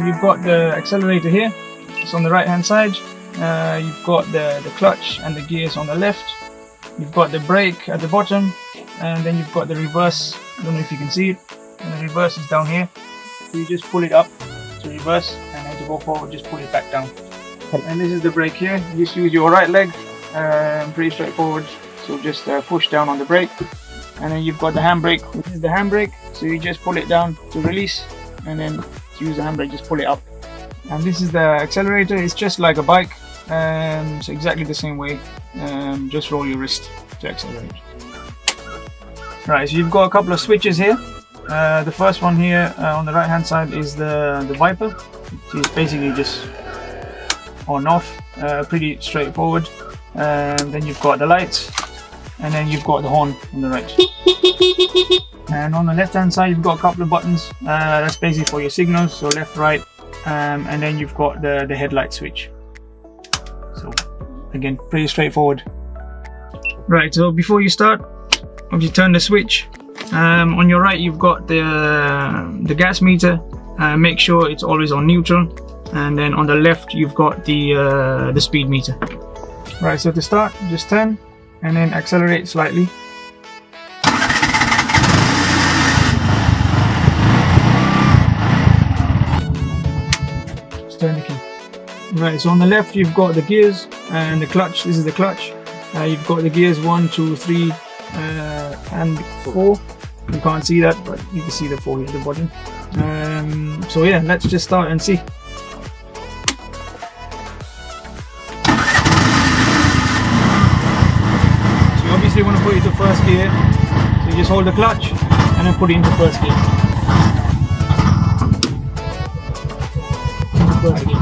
so you've got the accelerator here. It's on the right hand side. You've got the clutch and the gears on the left. You've got the brake at the bottom, and then you've got the reverse. I don't know if you can see it. And the reverse is down here. So you just pull it up to reverse, and then to go forward, just pull it back down. And this is the brake here. You just use your right leg. Pretty straightforward. So just push down on the brake, and then you've got the handbrake. This is the handbrake. So you just pull it down to release, and then to use the handbrake, just pull it up. And this is the accelerator. It's just like a bike. So exactly the same way. Just roll your wrist to accelerate. Right, so you've got a couple of switches here. The first one here on the right hand side is the Viper. So it's basically just on off, pretty straightforward. Then you've got the lights, and then you've got the horn on the right. And on the left hand side you've got a couple of buttons. That's basically for your signals, so left, right, and then you've got the headlight switch. So again, pretty straightforward. Right, so before you start, if you turn the switch, on your right you've got the gas meter. Make sure it's always on neutral, and then on the left you've got the speed meter. Right, so to start, just turn and then accelerate slightly. Just turn the key. Right, so on the left you've got the gears and the clutch. This is the clutch. You've got the gears 1, 2, 3 and 4. You can't see that, but you can see the 4 here at the bottom. So yeah, let's just start and see. So you obviously want to put it to first gear. So you just hold the clutch and then put it into first gear. Into first gear.